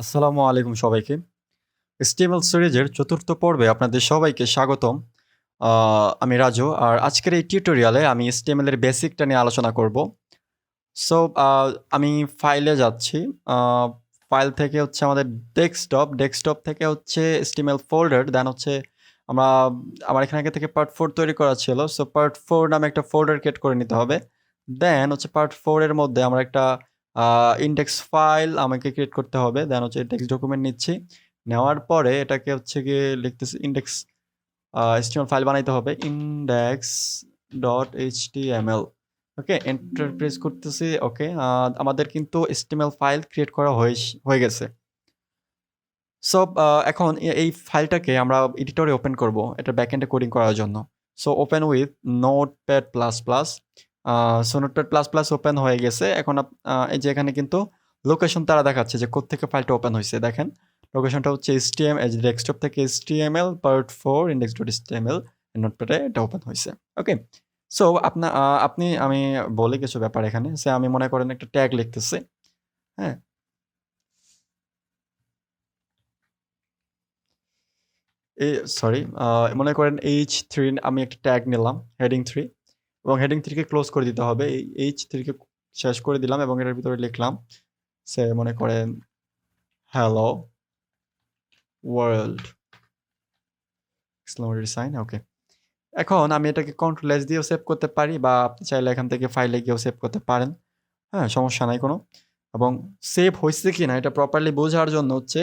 আসসালামু আলাইকুম সবাইকে। HTML সিরিজের চতুর্থ পর্বে আপনাদের সবাইকে স্বাগতম। আমি রাজু। আর আজকের এই টিউটোরিয়ালে আমি HTML এর বেসিকটা নিয়ে আলোচনা করব। সো আমি ফাইলে যাচ্ছি। আ ফাইল থেকে হচ্ছে আমাদের ডেস্কটপ থেকে হচ্ছে HTML ফোল্ডার, দেন হচ্ছে আমরা আমার এখানে আগে থেকে পার্ট 4 তৈরি করা ছিল। সো পার্ট 4 নামে একটা ফোল্ডার ক্রিয়েট করে নিতে হবে। দেন হচ্ছে পার্ট 4 এর মধ্যে আমরা একটা আ ইনডেক্স ফাইল আমাকে ক্রিয়েট করতে হবে। দেন হচ্ছে টেক্সট ডকুমেন্ট নিচ্ছি। নেওয়ার পরে এটাকে হচ্ছে গিয়ে লিখতেছি ইনডেক্স HTML ফাইল বানাইতে হবে index.html। ওকে, এন্টার প্রেস করতেছি। ওকে, আমাদের কিন্তু HTML ফাইল ক্রিয়েট করা হয়ে গেছে। সো এখন এই ফাইলটাকে আমরা এডিটরে ওপেন করব এটা ব্যাকএন্ডে কোডিং করার জন্য। So open with notepad plus plus. So notepad plus plus open হয়ে গেছে। এখন এই যে এখানে কিন্তু লোকেশন তারা দেখাচ্ছে যে কোত্থেকে ফাইলটা ওপেন হয়েছে। দেখেন লোকেশনটা হচ্ছে HTML, ডেস্কটপ থেকে HTML পার্ট 4 index.html নোটপ্যাডে এটা ওপেন হয়েছে। ওকে, সো আমি বলি কিছু ব্যাপার এখানে। সে আমি মনে করেন একটা ট্যাগ লিখতেছি। হ্যাঁ, সরি, মনে করেন H3 আমি একটা ট্যাগ নিলাম, হেডিং 3, এবং হেডিং 3 কে ক্লোজ করে দিতে হবে। এই H3 কে শেষ করে দিলাম এবং এটার ভিতরে লিখলাম সে মনে করেন হ্যালো ওয়ার্ল্ড এক্সক্লেমেটরি সাইন। ওকে, এখন আমি এটাকে কন্ট্রোল এস দিয়েও সেভ করতে পারি বা আপনি চাইলে এখান থেকে ফাইলে গিয়েও সেভ করতে পারেন। হ্যাঁ, সমস্যা নাই কোনো। এবং সেভ হয়েছে কি না এটা প্রপারলি বোঝার জন্য হচ্ছে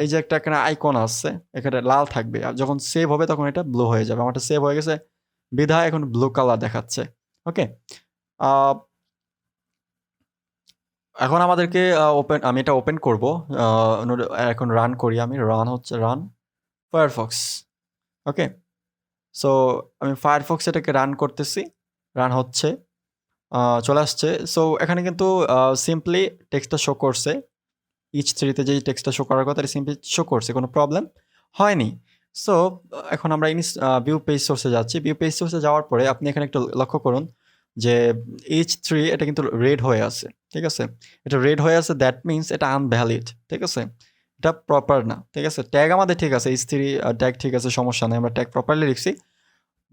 এই যে একটা এখানে আইকন আছে, এখানে লাল থাকবে, আর যখন সেভ হবে তখন এটা ব্লু হয়ে যাবে। আমারটা সেভ হয়ে গেছে বিধায় এখন ব্লু কালার দেখাচ্ছে। ওকে, এখন আমাদেরকে আমি এটা ওপেন করব। এখন রান করি, আমি রান ফায়ারফক্স। ওকে, সো আমি ফায়ারফক্স এটাকে রান করতেছি, রান হচ্ছে, চলে আসছে। সো এখানে কিন্তু সিম্পলি টেক্সটটা শো করছে। H3 তে যেই টেক্সটটা শো করার কথা সিম্পলি শো করছে, কোনো প্রবলেম হয়নি। সো এখন আমরা ভিউ পেজ সোর্সে যাচ্ছি। ভিউ পেজ সোর্সে যাওয়ার পরে আপনি এখানে একটু লক্ষ্য করুন যে H3 এটা কিন্তু রেড হয়ে আছে। ঠিক আছে, এটা রেড হয়ে আছে, দ্যাট মিনস এটা আনভ্যালিড। ঠিক আছে, এটা প্রপার না। ঠিক আছে, ট্যাগ আমাদের ঠিক আছে, H3 ট্যাগ ঠিক আছে, সমস্যা নেই, আমরা ট্যাগ প্রপারলি লিখছি,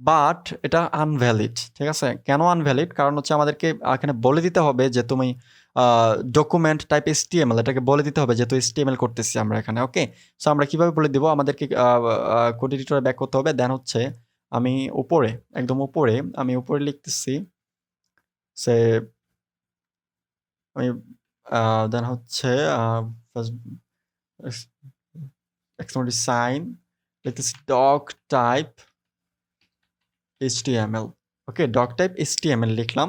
বাট এটা আনভ্যালিড। ঠিক আছে, কেন আনভ্যালিড? কারণ হচ্ছে আমাদেরকে এখানে বলে দিতে হবে যে তুমি ডকুমেন্ট টাইপ HTML, এটাকে বলে দিতে হবে যেহেতু HTML করতেছি আমরা এখানে। ওকে, সো আমরা কিভাবে বলে দিব? আমাদেরকে কোড এডিটরে ব্যাক করতে হবে। দেন হচ্ছে আমি উপরে, একদম উপরে আমি উপরে লিখতেছি সে আমি দেন হচ্ছে এক্সট্রামলি সাইন লিখতেছি ডক টাইপ HTML। ওকে, ডক টাইপ HTML লিখলাম।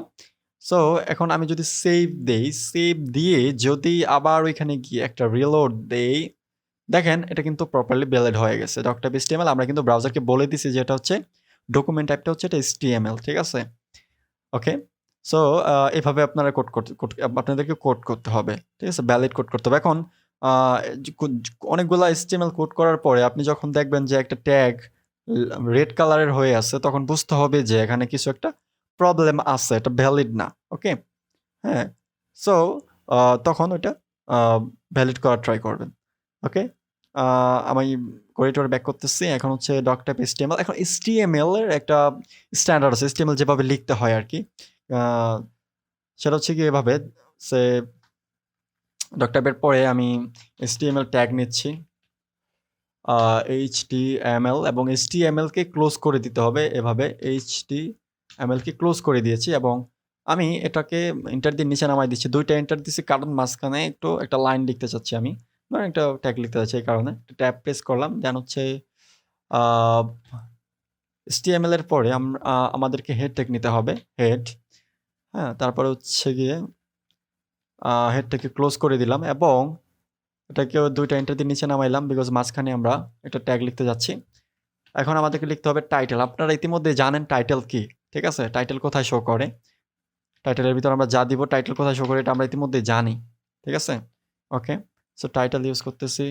সো এখন আমি যদি সেভ দেই, সেভ দিয়ে যদি আবার ওইখানে গিয়ে একটা রিলোড দেই, দেখেন এটা কিন্তু প্রপারলি ভ্যালিড হয়ে গেছে। ডক টাইপ HTML আমরা কিন্তু ব্রাউজারকে বলে দিছি যে এটা হচ্ছে ডকুমেন্ট টাইপটা হচ্ছে এটা HTML। ঠিক আছে, ওকে। সো এভাবে আপনারা আপনাদেরকে কোড করতে হবে। ঠিক আছে, ভ্যালিড কোড করতে হবে। এখন অনেকগুলা HTML কোড করার পরে আপনি যখন দেখবেন যে একটা ট্যাগ রেড কালারের হয়ে আছে, তখন বুঝতে হবে যে এখানে কিছু একটা প্রবলেম আছে, এটা ভ্যালিড না। ওকে, হ্যাঁ, সো তখন ওইটা ভ্যালিড করার ট্রাই করবেন। ওকে, আমি করিডোর ব্যাক করতেছি। এখন হচ্ছে ডক টাইপ HTML। এখন HTML এর একটা স্ট্যান্ডার্ড আছে, HTML যেভাবে লিখতে হয় আর কি। সেটা হচ্ছে কি এভাবে, সে ডক টাইপের পরে আমি HTML ট্যাগ নিচ্ছি, HTML, এবং HTML কে ক্লোজ করে দিতে হবে এভাবে। HTML কে ক্লোজ করে দিয়েছি এবং আমি এটাকে এন্টার দিয়ে নিচে নামাই দিচ্ছি। 2টা এন্টার দিচ্ছি কারণ মাঝখানে একটু একটা লাইন লিখতে চাচ্ছি আমি, মানে একটা ট্যাগ লিখতে চাচ্ছি, এই কারণে ট্যাব প্রেস করলাম। দেন হচ্ছে HTML এর পরে আমাদেরকে হেড ট্যাগ নিতে হবে, হেড। হ্যাঁ, তারপরে হচ্ছে গিয়ে হেডটাকে ক্লোজ করে দিলাম এবং এটাকেও 2টা এন্টার দিয়ে নিচে নামাইলাম, বিকজ মাঝখানে আমরা একটা ট্যাগ লিখতে যাচ্ছি। এখন আমাদেরকে লিখতে হবে টাইটেল। আপনারা ইতিমধ্যে জানেন টাইটেল কি। ঠিক আছে, টাইটেল কোথায় শো করে, টাইটেলের ভিতর আমরা যা দিব টাইটেল কোথায় শো করে এটা আমরা ইতিমধ্যে জানি। ঠিক আছে, ওকে, সো টাইটেল ইউজ করতেছি।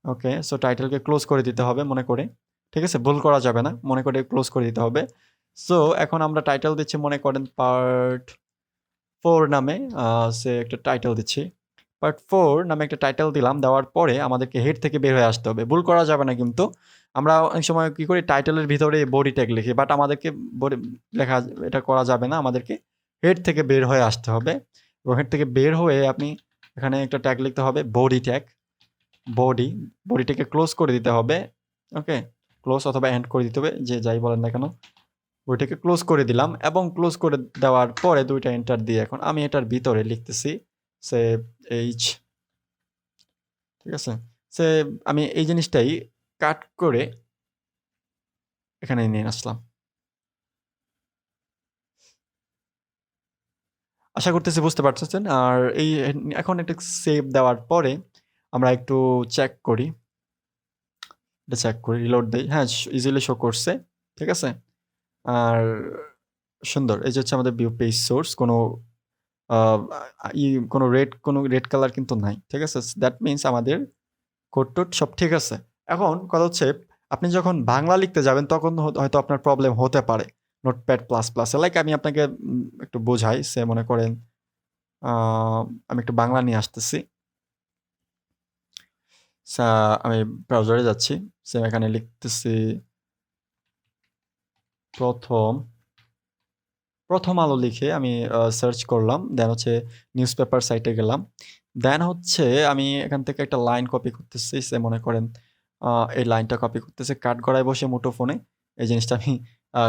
ওকে, সো টাইটেলকে ক্লোজ করে দিতে হবে মনে করে। ঠিক আছে, ভুল করা যাবে না, মনে করে ক্লোজ করে দিতে হবে। সো এখন আমরা টাইটেল দিচ্ছি মনে করেন পার্ট 4 নামে সে একটা টাইটেল দিচ্ছি। পার্ট 4 নামে একটা টাইটেল দিলাম। দেওয়ার পরে আমাদেরকে হেড থেকে বের হয়ে আসতে হবে। ভুল করা যাবে না কিন্তু। আমরা অনেক সময় কি করি টাইটেলের ভিতরে বডি ট্যাগ লিখি। বাট আমাদেরকে বডি লেখা এটা করা যাবে না। আমাদেরকে হেড থেকে বের হয়ে আসতে হবে। এবং হেড থেকে বের হয়ে আপনি এখানে একটা ট্যাগ লিখতে হবে বডি ট্যাগ। বডিটাকে ক্লোজ করে দিতে হবে। ওকে? ক্লোজ অথবা এন্ড করে দিতে হবে। যে যাই বলেন না কেন। বইটাকে ক্লোজ করে দিলাম এবং ক্লোজ করে দেওয়ার পরে ২ টা এন্টার দিয়ে এখন আমি এটার ভিতরে লিখতেছি সেভ এইচ। ঠিক আছে? আমি এই জিনিসটাই কাট করে এখানে নিয়ে আসলাম। আশা করতেছি বুঝতে পারতেছেন। আর এখন এটা সেভ দেওয়ার পরে আমরা একটু চেক করি। এটা চেক করি, রিলোড দেই। হ্যাঁ, ইজিলি শো করছে। ঠিক আছে? আর সুন্দর। এই যে হচ্ছে আমাদের ভিউ পেজ সোর্স কোনো আ ই কোনো রেড কালার কিন্তু নাই। ঠিক আছে? দ্যাট মিনস আমাদের কোড-টোড সব ঠিক আছে। এখন কথা হচ্ছে আপনি যখন বাংলা লিখতে যাবেন তখন হয়তো আপনার প্রবলেম হতে পারে। নোটপ্যাড প্লাস প্লাসে। লাইক আমি আপনাকে একটু বোঝাই। মনে করেন আ আমি একটু বাংলা নিয়ে আসতেছি। সা আমি ব্রাউজারে যাচ্ছি। এখানে লিখতেছি প্রথম আলো লিখে আমি সার্চ করলাম। দেন হচ্ছে নিউজপেপার সাইটে গেলাম। দেন হচ্ছে আমি এখান থেকে একটা লাইন কপি করতেছি। মনে করেন এই লাইনটা কপি করতেছি কাঠগড়ায় বসে মুঠোফোনে। এই জিনিসটা আমি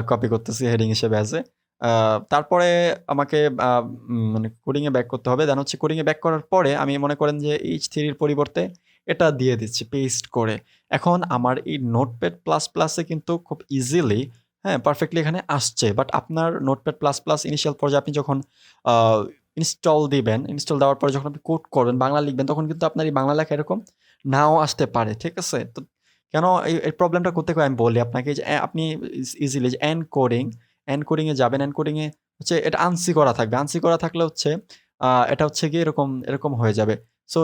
কপি করতেছি হেডিং হিসেবে আছে। তারপরে আমাকে মানে কোডিং এ ব্যাক করতে হবে। দেন হচ্ছে কোডিং এ ব্যাক করার পরে আমি মনে করেন যে H3 এর পরিবর্তে এটা দিয়ে দিচ্ছি পেস্ট করে। এখন আমার এই নোটপ্যাড প্লাস প্লাসে কিন্তু খুব ইজিলি হ্যাঁ, পারফেক্টলি এখানে আসছে। বাট আপনার নোটপ্যাড প্লাস প্লাস ইনিশিয়াল পর্যায়ে আপনি যখন আ ইনস্টল দিবেন, ইনস্টল দেওয়ার পরে যখন আপনি কোড করবেন, বাংলা লিখবেন তখন কিন্তু আপনার এই বাংলা লেখা এরকম নাও আসতে পারে। ঠিক আছে? তো কেন এই প্রবলেমটা কোত্থেকে হয় আমি বলি আপনাকে যে আপনি ইজিলি যে এনকোডিং এ যাবেন। এনকোডিং এ হচ্ছে এটা আনসি করা থাকবে। আনসি করা থাকলে হচ্ছে এটা হচ্ছে গিয়ে এরকম হয়ে যাবে। সো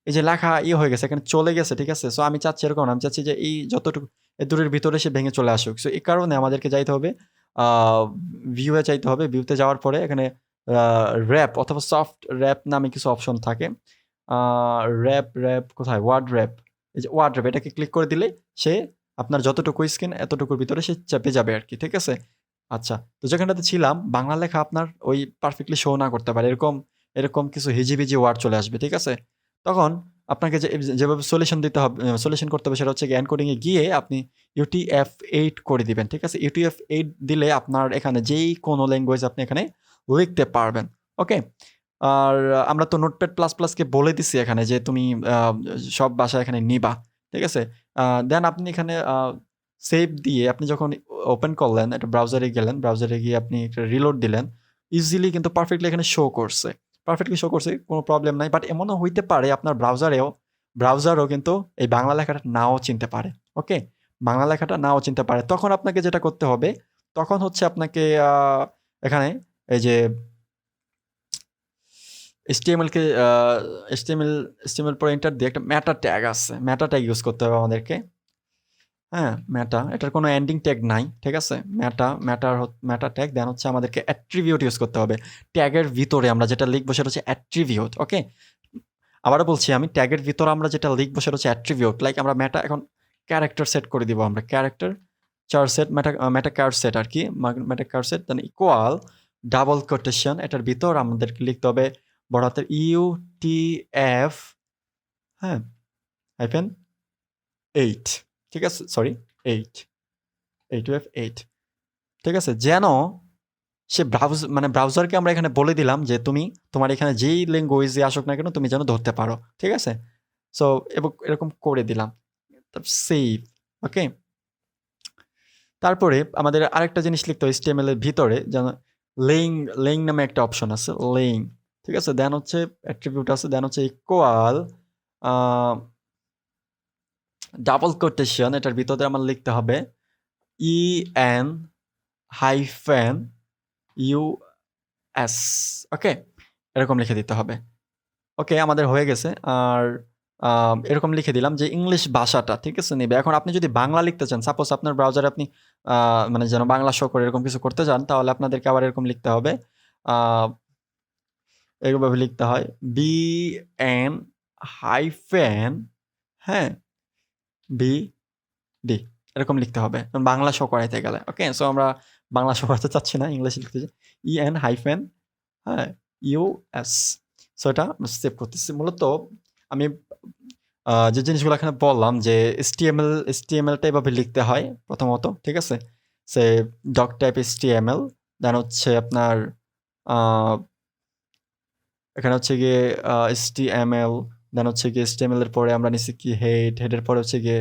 এই যে লেখা হয়ে গেছে, এখানে চলে গেছে। ঠিক আছে? সো আমি চাচ্ছি এরকম না। আমি চাচ্ছি যে এই যতটুকু এ দূরের ভিতরে সে ভেঙে চলে আসুক। সো এই কারণে আমাদেরকে যাইতে হবে আ ভিউ এ যাইতে হবে। ভিউতে যাওয়ার পরে এখানে আ র‍্যাপ অথবা সফট র‍্যাপ নামে কিছু অপশন থাকে। আ র‍্যাপ কোথায়? Word wrap. এই যে ওয়ার্ড র‍্যাপ এটাকে ক্লিক করে দিলে সে আপনার যতটুকু স্ক্রিন এতটুকুর ভিতরে সে চেপে যাবে আরকি। ঠিক আছে? আচ্ছা। তো যেখানটাতে ছিলাম বাংলা লেখা আপনার ওই পারফেক্টলি শো না করতে পারে। এরকম কিছু হিজিবিজি ওয়ার্ড চলে আসবে। ঠিক আছে? তখন আপনাকে যেভাবে সলিউশন দিতে হবে সলিউশন করতে হবে সেটা হচ্ছে এনকোডিং এ গিয়ে আপনি UTF-8 করে দিবেন। ঠিক আছে? UTF-8 দিলে আপনার এখানে যেই কোনো ল্যাঙ্গুয়েজ আপনি এখানে লিখতে পারবেন। ওকে? আর আমরা তো নোটপ্যাড প্লাস প্লাসকে বলে দিছি এখানে যে তুমি আ সব ভাষা এখানে নিবা। ঠিক আছে? দেন আপনি এখানে সেভ দিয়ে আপনি যখন ওপেন করলেন, একটা ব্রাউজারে গেলেন। ব্রাউজারে গিয়ে আপনি একটা রিলোড দিলেন। ইজিলি কিন্তু পারফেক্টলি এখানে শো করছে। পারফেক্টলি শো করছে, কোনো প্রবলেম নাই। বাট এমনও হইতে পারে আপনার ব্রাউজারও কিন্তু এই বাংলা লেখাটা নাও চিনতে পারে। ওকে? বাংলা লেখাটা নাও চিনতে পারে। তখন আপনাকে যেটা করতে হবে, তখন হচ্ছে আপনাকে এখানে এই যে HTML কে HTML পরে এন্টার দিয়ে একটা মেটা ট্যাগ আছে। মেটা ট্যাগ ইউজ করতে হবে আমাদেরকে। হ্যাঁ, মেটা। এটার কোনো এন্ডিং ট্যাগ নাই। ঠিক আছে? মেটা ট্যাগ দেন হচ্ছে আমাদেরকে অ্যাট্রিবিউট ইউজ করতে হবে। ট্যাগের ভিতরে আমরা যেটা লিখবো সেটা হচ্ছে অ্যাট্রিবিউট। ওকে? আবারও বলছি আমি ট্যাগের ভিতরে আমরা যেটা লিখবো সেটা হচ্ছে অ্যাট্রিবিউট। লাইক আমরা মেটা এখন ক্যারেক্টার সেট করে দিব আমরা। ক্যারেক্টার চার সেট মেটা কার সেট আরকি। Meta charset then equal double quotation এটার ভিতর আমাদেরকে লিখতে হবে বড় হাতের UTF হ্যাঁ? হাইফেন 8 ঠিক আছে? সরি 8 UTF-8 ঠিক আছে? যেন সে ব্রাউজারকে আমরা এখানে বলে দিলাম যে তুমি তোমার এখানে যেই ল্যাঙ্গুয়েজে আসুক না কেন তুমি যেন ধরতে পারো। ঠিক আছে? সো এরকম করে দিলাম। সেভ ওকে? তারপরে আমাদের আরেকটা জিনিস লিখতে হবে HTML এর ভিতরে যেন লেইং নামে একটা অপশন আছে। লেইং ঠিক আছে? দেন হচ্ছে অ্যাট্রিবিউট আছে। দেন হচ্ছে ইকুয়াল আ ডাবল কোটেশন এটার ভিতরে আমার লিখতে হবে EN হাইফেন US ওকে? এরকম লিখে দিতে হবে। ওকে আমাদের হয়ে গেছে। আর এরকম লিখে দিলাম যে ইংলিশ ভাষাটা ঠিক আছে নিবে। এখন আপনি যদি বাংলা লিখতে চান, সাপোজ আপনার ব্রাউজারে আপনি মানে যেন বাংলা শো করে এরকম কিছু করতে চান, তাহলে আপনাদেরকে আবার এরকম লিখতে হবে। আ এভাবে লিখতে হয় BN হাইফেন হ্যাঁ BD এরকম লিখতে হবে বাংলা শো করাইতে গেলে। ওকে, সো আমরা বাংলা শো করাতে চাচ্ছি না, ইংলিশে লিখতে চাই EN হাইফেন হ্যাঁ US। সো এটা সেভ করতেছি। মূলত আমি যে জিনিসগুলো এখানে বললাম যে HTMLটা এভাবে লিখতে হয় প্রথমত, ঠিক আছে? সে ডক টাইপ HTML, দেন হচ্ছে আপনার এখানে হচ্ছে গিয়ে HTML, দেন হচ্ছে গিয়ে HTML এর পরে আমরা নিচ্ছি কি হেডের পরে হচ্ছে গিয়ে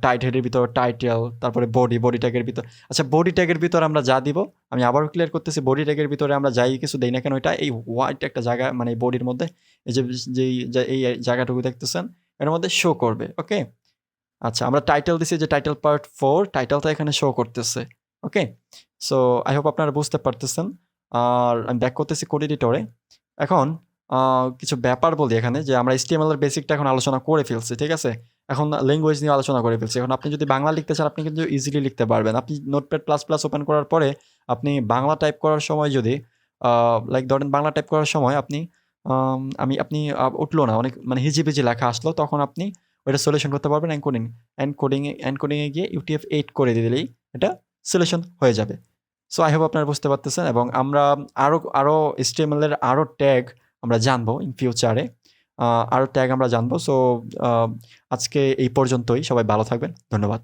হেডের ভিতর টাইটেল, তারপরে বডি ট্যাগের ভিতর। আচ্ছা, বডি ট্যাগের ভিতর আমরা যা দিব, আমি আবারও ক্লিয়ার করতেছি, বডি ট্যাগের ভিতরে আমরা যাই কিছু দেই না কেন, এটা এই হোয়াইট একটা জায়গা মানে বডির মধ্যে এই যে এই জায়গাটুকু দেখতেছেন এর মধ্যে শো করবে। ওকে, আচ্ছা, আমরা টাইটেল দিছি যে টাইটেল পার্ট 4, টাইটেলটা এখানে শো করতেছে। ওকে, সো আই হোপ আপনারা বুঝতে পারতেছেন। আর আমি ব্যাক করতেছি কোড এডিটরে। এখন কিছু ব্যাপার বলি এখানে, যে আমরা HTML এর বেসিকটা এখন আলোচনা করে ফেলছি, ঠিক আছে? এখন ল্যাঙ্গুয়েজ নিয়ে আলোচনা করে ফেলছি। এখন আপনি যদি বাংলা লিখতে চান আপনি কিন্তু ইজিলি লিখতে পারবেন। আপনি নোটপ্যাড প্লাস প্লাস ওপেন করার পরে আপনি বাংলা টাইপ করার সময় যদি লাইক ধরেন বাংলা টাইপ করার সময় আপনি আপনি উঠলো না, অনেক মানে হিজিবিজি লেখা আসলো, তখন আপনি ওইটা সলিউশন করতে পারবেন এনকোডিংয়ে গিয়ে UTF-8 করে দিলেই এটা সলিউশন হয়ে যাবে। সো আই হোপ আপনারা বুঝতে পারতেছেন। এবং আমরা আরও HTML এর আরও ট্যাগ আমরা জানবো ইন ফিউচারে, আরও ট্যাগ আমরা জানবো। সো আজকে এই পর্যন্তই, সবাই ভালো থাকবেন, ধন্যবাদ।